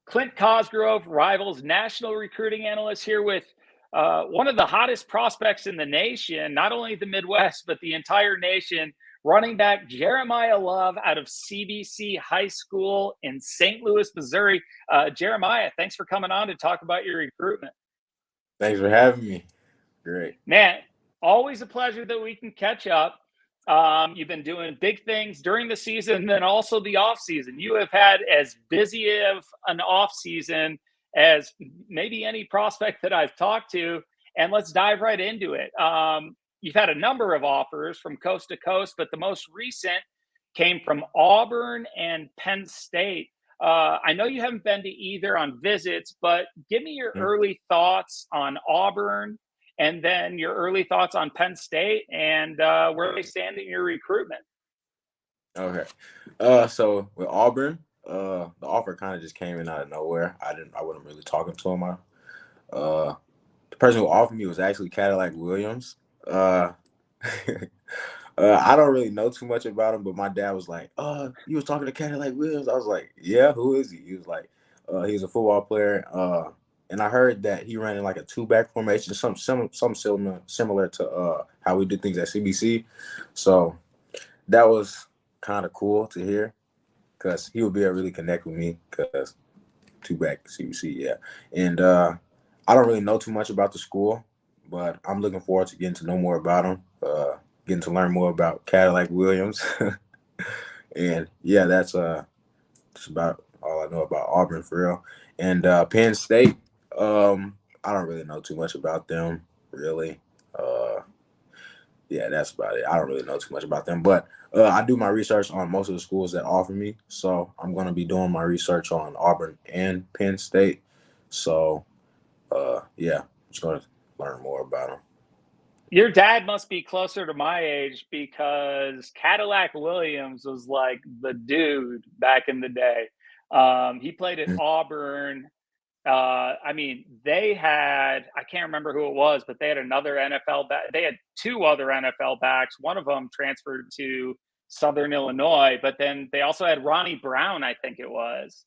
Clint Cosgrove, Rivals national recruiting analyst, here with one of the hottest prospects in the nation, not only the Midwest, but the entire nation, running back Jeremiyah Love out of CBC High School in St. Louis, Missouri. Jeremiyah, thanks for coming on to talk about your recruitment. Thanks for having me. Great. Man, always a pleasure that we can catch up. You've been doing big things during the season and then also the off season. You have had as busy of an off season as maybe any prospect that I've talked to. And let's dive right into it. You've had a number of offers from coast to coast, but the most recent came from Auburn and Penn State. I know you haven't been to either on visits, but give me your early thoughts on Auburn and then your early thoughts on Penn State and where they stand in your recruitment. Okay. So with Auburn, the offer kind of just came in out of nowhere. I wasn't really talking to him. The person who offered me was actually Cadillac Williams. I don't really know too much about him, but my dad was like, you was talking to Cadillac Williams? I was like, yeah, who is he? He was like, he's a football player. And I heard that he ran in like a two-back formation, something similar to how we do things at CBC. So that was kind of cool to hear because he would be able to really connect with me because two-back CBC, yeah. And I don't really know too much about the school, but I'm looking forward to getting to know more about him, getting to learn more about Cadillac Williams. And, yeah, that's just about all I know about Auburn for real. And Penn State, I don't really know too much about them, really. Yeah, that's about it. I don't really know too much about them, but I do my research on most of the schools that offer me. So I'm going to be doing my research on Auburn and Penn State. So, yeah, just going to learn more about them. Your dad must be closer to my age because Cadillac Williams was like the dude back in the day. He played at Auburn. I mean, they had, I can't remember who it was, but they had another NFL back. They had two other NFL backs. One of them transferred to Southern Illinois, but then they also had Ronnie Brown, I think it was,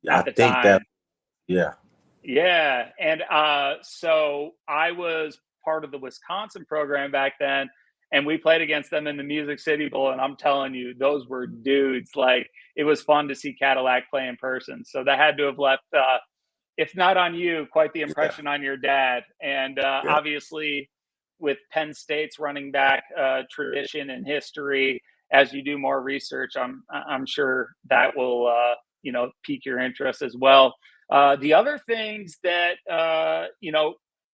Yeah, at I the think that, time. yeah. Yeah. And so I was part of the Wisconsin program back then, and we played against them in the Music City Bowl. And I'm telling you, those were dudes. Like, it was fun to see Cadillac play in person. So that had to have left, if not on you, quite the Yeah, impression on your dad. And yeah, obviously, with Penn State's running back tradition and history, as you do more research, I'm sure that will pique your interest as well. The other things that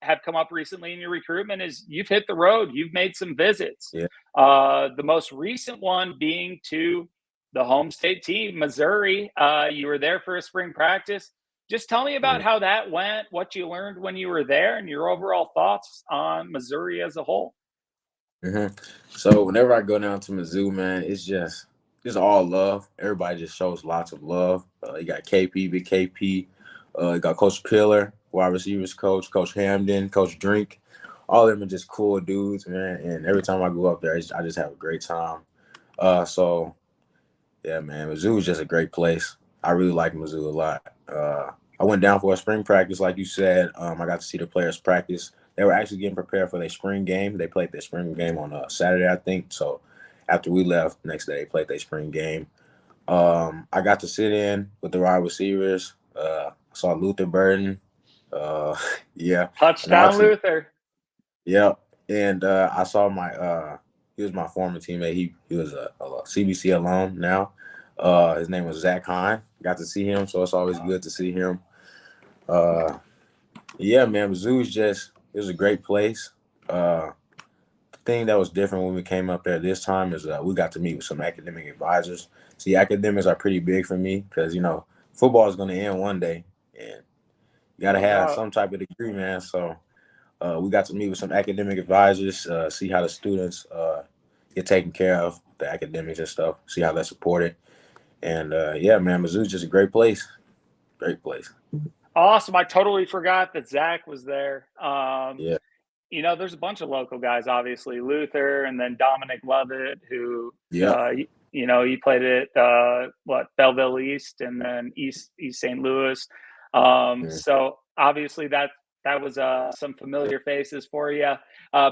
have come up recently in your recruitment is you've hit the road, you've made some visits. yeah. The most recent one being to the home state team, Missouri. You were there for a spring practice. Just tell me about Mhm. how that went, what you learned when you were there, and your overall thoughts on Missouri as a whole. So whenever I go down to Mizzou, man, it's just all love. Everybody just shows lots of love. You got KP, Big KP. You got Coach Pillar, wide receivers coach, Coach Hamden, Coach Drink. All of them are just cool dudes, man. And every time I go up there, I just have a great time. So yeah, man, Mizzou is just a great place. I really like Mizzou a lot. I went down for a spring practice, like you said. I got to see the players practice. They were actually getting prepared for their spring game. They played their spring game on Saturday, I think. So after we left, next day they played their spring game. I got to sit in with the wide receivers. I saw Luther Burden. Uh, yeah, and Touchdown, actually, Luther. yeah. And I saw he was my former teammate. He was a CBC alum now. His name was Zach Hine. Got to see him, so it's always good to see him. Uh, yeah, man, Mizzou it was a great place. The thing that was different when we came up there this time is we got to meet with some academic advisors. See, academics are pretty big for me because football is going to end one day, and you got to No have doubt. some type of degree, man. So we got to meet with some academic advisors, see how the students get taken care of, the academics and stuff, see how they're supported. And yeah, man, Mizzou's just a great place. Great place. Awesome. I totally forgot that Zach was there. Yeah. There's a bunch of local guys, obviously Luther, and then Dominic Lovett, who Yeah. You played at Belleville East and then East St. Louis. So obviously that was some familiar faces for you.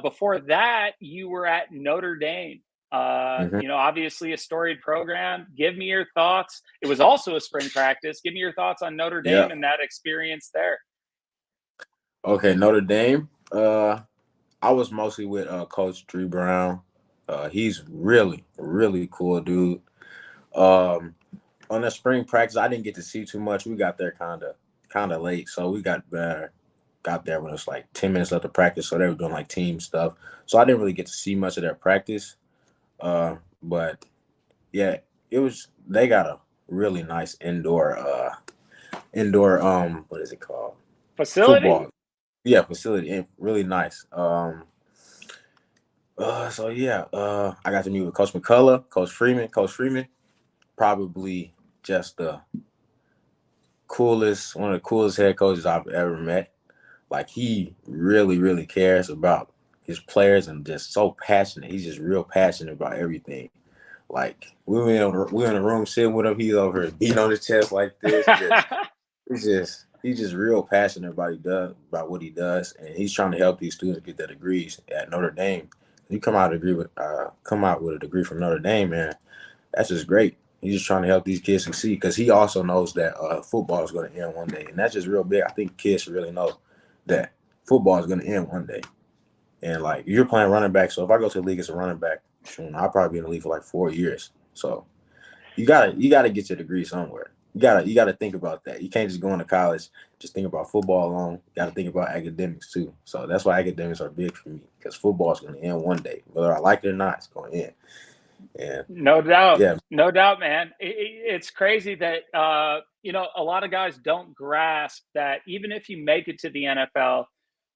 Before that, you were at Notre Dame. Obviously a storied program. Give me your thoughts. It was also a spring practice. Give me your thoughts on Notre Dame and that experience there. Okay, Notre Dame. I was mostly with Coach Drew Brown. He's really, really cool dude. On the spring practice, I didn't get to see too much. We got there kind of late, so we got there when it was like 10 minutes left to practice. So they were doing like team stuff. So I didn't really get to see much of their practice. But yeah, they got a really nice indoor what is it called? Facility? Football. Yeah, facility. Really nice. So yeah, I got to meet with Coach McCullough, Coach Freeman. Coach Freeman, probably just one of the coolest head coaches I've ever met. Like, he really, really cares about his players and just so passionate. He's just real passionate about everything. Like, we were in a room sitting with him. He's over here beating on his chest like this. He's just real passionate about what he does, and he's trying to help these students get their degrees at Notre Dame. You come out with a degree from Notre Dame, man. That's just great. He's just trying to help these kids succeed because he also knows that football is going to end one day, and that's just real big. I think kids should really know that football is going to end one day. And like, you're playing running back, so if I go to the league as a running back, I'll probably be in the league for like 4 years. So you gotta get your degree somewhere. You gotta think about that. You can't just go into college just think about football alone. You gotta think about academics too. So that's why academics are big for me, because football is going to end one day, whether I like it or not. It's going to end. And no doubt, man. It's crazy that a lot of guys don't grasp that even if you make it to the NFL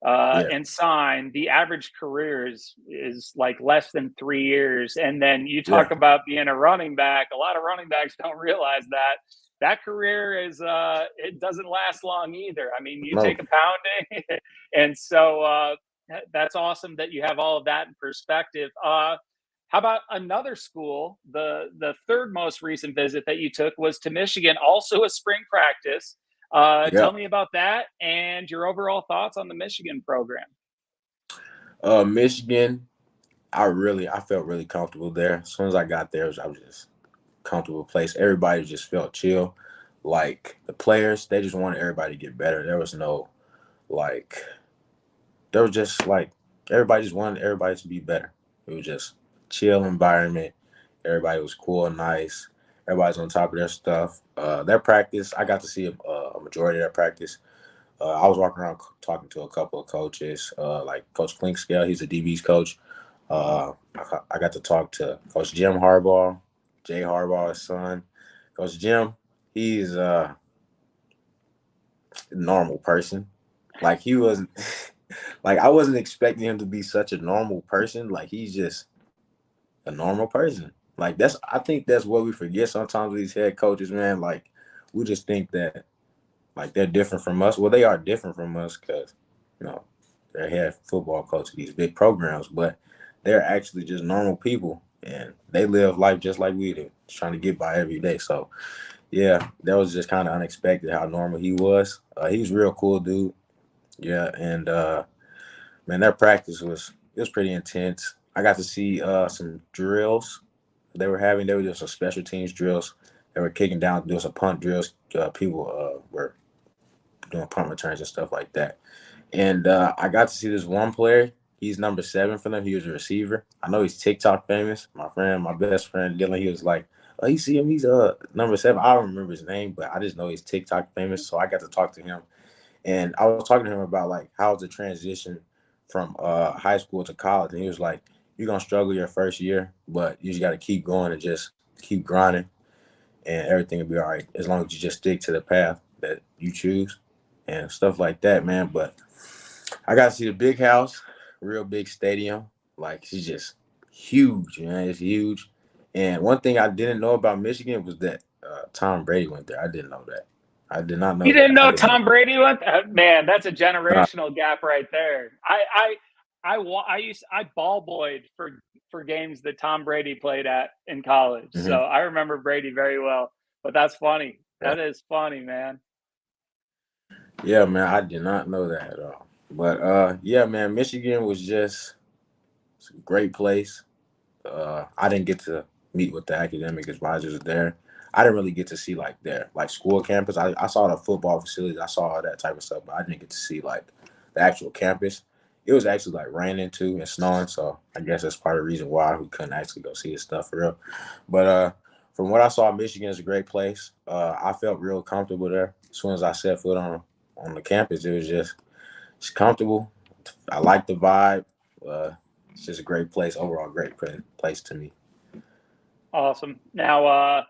and sign, the average career is like less than 3 years. And then you talk about being a running back. A lot of running backs don't realize that career it doesn't last long either. I mean, you take a pounding, and so that's awesome that you have all of that in perspective. How about another school? The third most recent visit that you took was to Michigan, also a spring practice. Tell me about that and your overall thoughts on the Michigan program. Michigan, I felt really comfortable there. As soon as I got there, I was just comfortable place. Everybody just felt chill. Like, the players, they just wanted everybody to get better. There was just like, everybody just wanted everybody to be better. It was just chill environment. Everybody was cool and nice. Everybody's on top of their stuff. Their practice, I got to see a majority of their practice. I was walking around talking to a couple of coaches, like Coach Clint Cosgrove. He's a DB's coach. I got to talk to Coach Jim Harbaugh, Jay Harbaugh's son. Coach Jim, he's a normal person. Like, he wasn't like, I wasn't expecting him to be such a normal person. Like, he's just a normal person. Like, I think that's what we forget sometimes with these head coaches, man. Like, we just think that, like, they're different from us. Well, they are different from us because, they're head football coach of these big programs, but they're actually just normal people, and they live life just like we do, just trying to get by every day. So, yeah, that was just kind of unexpected how normal he was. He was a real cool dude. Yeah, and man, their practice was pretty intense. I got to see some drills they were having. They were doing some special teams drills. They were kicking down, doing some punt drills. People were doing punt returns and stuff like that. And I got to see this one player. He's number 7 for them. He was a receiver. I know he's TikTok famous. My best friend Dylan, he was like, "Oh, you see him? He's number 7." I don't remember his name, but I just know he's TikTok famous. So I got to talk to him. And I was talking to him about, like, how's the transition from high school to college. And he was like, "You're going to struggle your first year, but you just got to keep going and just keep grinding, and everything will be all right as long as you just stick to the path that you choose," and stuff like that, man. But I got to see the big house, real big stadium. Like, it's just huge, man. It's huge. And one thing I didn't know about Michigan was that Tom Brady went there. I didn't know that. I did not know You didn't that. know Tom Brady went? Man, that's a generational gap right there. I ball boyed for for games that Tom Brady played at in college. So Mm-hmm. I remember Brady very well. But that's funny. Yeah. That is funny, man. Yeah, man, I did not know that at all. But yeah, man, Michigan was just it's a great place. I didn't get to meet with the academic advisors there. I didn't really get to see like their like school campus. I saw the football facilities, I saw all that type of stuff, but I didn't get to see like the actual campus. It was actually like raining too and snowing, so I guess that's part of the reason why we couldn't actually go see his stuff for real. But from what I saw, Michigan is a great place. I felt real comfortable there. As soon as I set foot on the campus, it was just it's comfortable. I like the vibe. Uh, it's just a great place overall. Great place to me. Awesome. Now,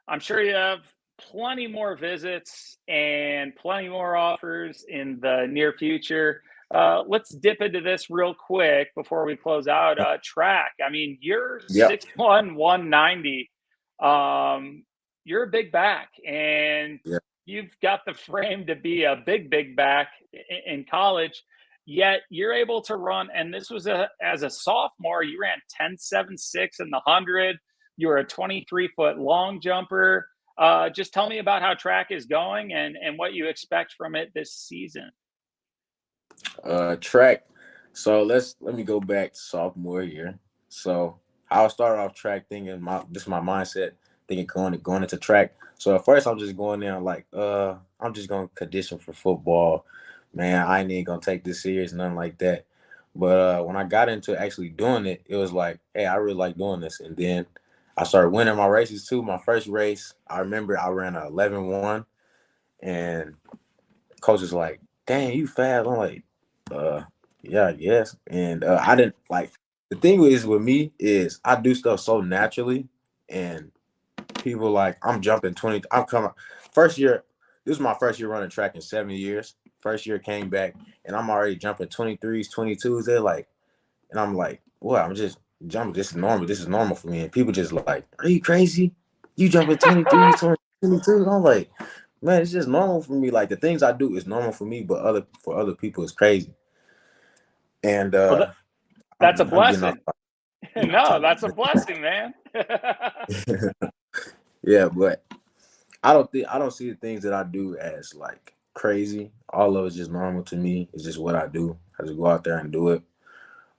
I'm sure you have plenty more visits and plenty more offers in the near future. Let's dip into this real quick before we close out. Track. I mean, you're Yep. 6'1", 190. Um, you're a big back, and Yeah. you've got the frame to be a big back in college. Yet you're able to run, and this was as a sophomore, you ran 10.76 in the 100. You were a 23-foot long jumper. Just tell me about how track is going and what you expect from it this season. Track. So let me go back to sophomore year. So I started off track thinking this is my mindset thinking going into track. So at first I'm just going there like I'm just gonna condition for football. Man, I ain't even gonna take this serious, nothing like that. But when I got into actually doing it, it was like, hey, I really like doing this. And then I started winning my races too. My first race, I remember I ran a 11-1, and coach was like, dang, you fast. I'm like, uh, yeah, I guess. And I didn't like the thing is with me is I do stuff so naturally, and people like I'm jumping 20. I'm coming first year. This is my first year running track in 7 years. First year came back, and I'm already jumping 23s, 22s. They're like, and I'm like, what? I'm just jumping. This is normal. This is normal for me. And people just like, are you crazy? You jumping 23s, 22s? I'm like, man, it's just normal for me. Like the things I do is normal for me, but for other people it's crazy. And Well, that's a I'm getting off. blessing. No, Topic. that's a blessing, man. Yeah, but I don't see the things that I do as like crazy. All of it's just normal to me. It's just what I do. I just go out there and do it.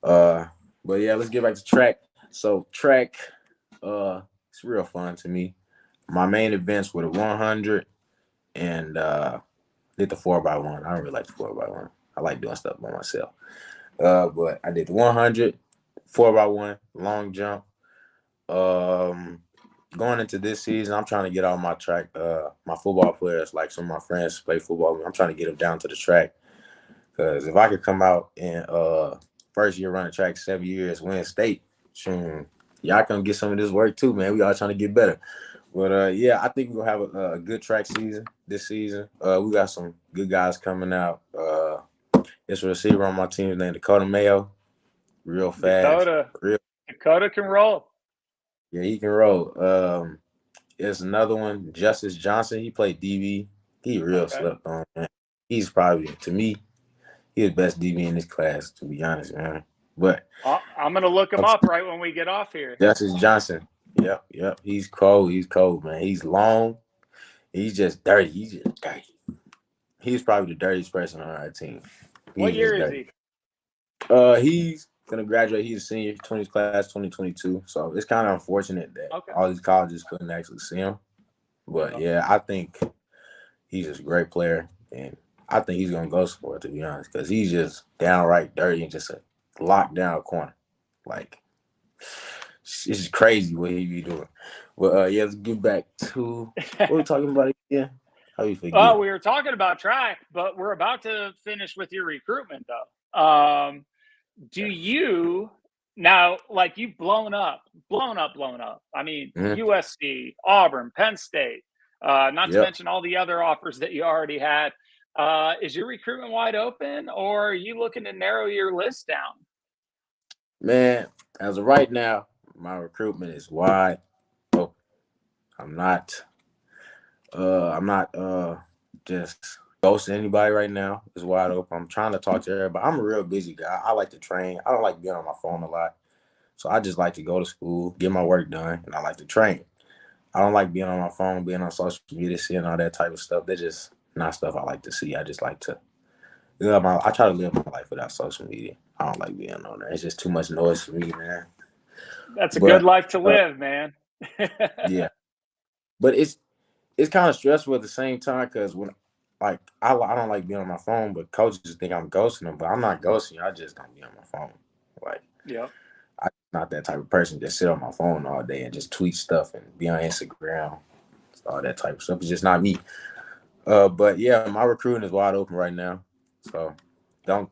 Uh, but yeah, let's get back to track. So track, it's real fun to me. My main events were the 100 and did the 4x1. I don't really like the 4x1. I like doing stuff by myself. But I did the 100, 4x1, long jump. Um, Going into this season, I'm trying to get all my track, my football players, like some of my friends play football. I'm trying to get them down to the track. Because if I could come out in first year running track 7 years, win state, soon, y'all can get some of this work too, man. We all trying to get better. But yeah, I think we're gonna have a good track season this season. We got some good guys coming out. This receiver on my team is named Dakota Mayo, real fast, Dakota. real. Dakota can roll. Yeah, he can roll. There's another one, Justice Johnson. He played DB. He real Okay. slept on, man. He's probably to me, he's the best DB in this class, to be honest, man. But I'm going to look him up right when we get off here. Justice Johnson. Yep. He's cold. He's cold, man. He's long. He's just dirty. He's just dirty. He's probably the dirtiest person on our team. What He's just year is dirty. he? He's gonna graduate. He's a senior, 20 class, 2022. So it's kind of unfortunate that all these colleges couldn't actually see him. But yeah, I think he's just a great player, and I think he's gonna go for it, to be honest, because he's just downright dirty and just a lockdown corner. Like it's just crazy what he be doing. But yeah, let's get back to what we're talking about again. How you forget? Oh, we were talking about track, but we're about to finish with your recruitment, though. Do you now, like you've blown up? I mean, Mm-hmm. USC, Auburn, Penn State, not to Yep. mention all the other offers that you already had. Is your recruitment wide open, or are you looking to narrow your list down? Man, as of right now, my recruitment is wide open. I'm not just ghosting anybody right now. It's wide open. I'm trying to talk to everybody. I'm a real busy guy. I like to train. I don't like being on my phone a lot. So I just like to go to school, get my work done, and I like to train. I don't like being on my phone, being on social media, seeing all that type of stuff. They're just not stuff I like to see. I just like to I try to live my life without social media. I don't like being on there. It's just too much noise for me, man. That's a good But life to live, man. yeah, but it's kind of stressful at the same time because when I don't like being on my phone, but coaches think I'm ghosting them, but I'm not ghosting you. I just don't be on my phone. Like Yep. I'm not that type of person just sit on my phone all day and just tweet stuff and be on Instagram, all that type of stuff. It's just not me. But yeah, my recruiting is wide open right now. So don't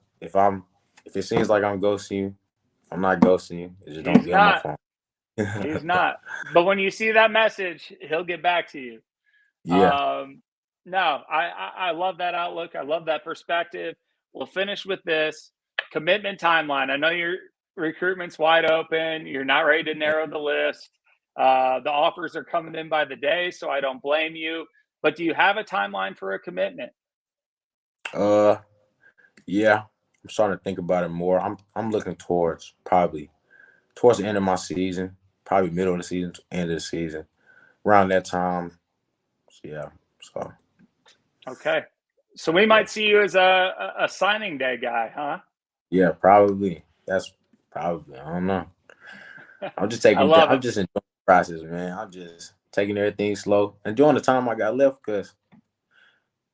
if it seems like I'm ghosting you, I'm not ghosting you. Just don't He's be on my not. phone. He's not. But when you see that message, he'll get back to you. Yeah. No, I love that outlook. I love that perspective. We'll finish with this commitment timeline. I know your recruitment's wide open. You're not ready to narrow the list. The offers are coming in by the day, so I don't blame you. But do you have a timeline for a commitment? Uh yeah. I'm starting to think about it more. I'm looking towards the end of my season, probably middle of the season, end of the season. Around that time. Yeah. So Okay. So we yeah. might see you as a signing day guy, huh? Yeah, probably. That's probably. I don't know. I'm just I love I'm it. just enjoying the process, man. I'm just taking everything slow, enjoying the time I got left because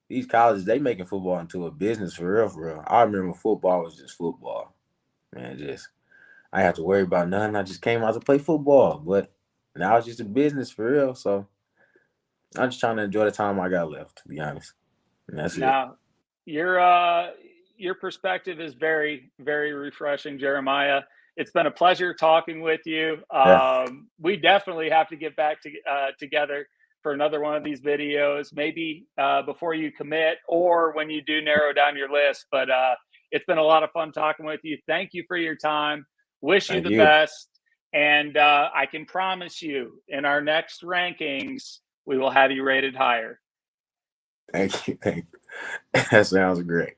these colleges, they making football into a business for real, for real. I remember football was just football, man. Just I didn't have to worry about nothing. I just came out to play football, but now it's just a business for real. So I'm just trying to enjoy the time I got left, to be honest, and that's it. Now, your perspective is very, very refreshing, Jeremiah. It's been a pleasure talking with you. Yeah, We definitely have to get back together for another one of these videos, maybe before you commit or when you do narrow down your list. But it's been a lot of fun talking with you. Thank you for your time. Wish you thank the you, best. And I can promise you in our next rankings, we will have you rated higher. thank you, thank you. That sounds great.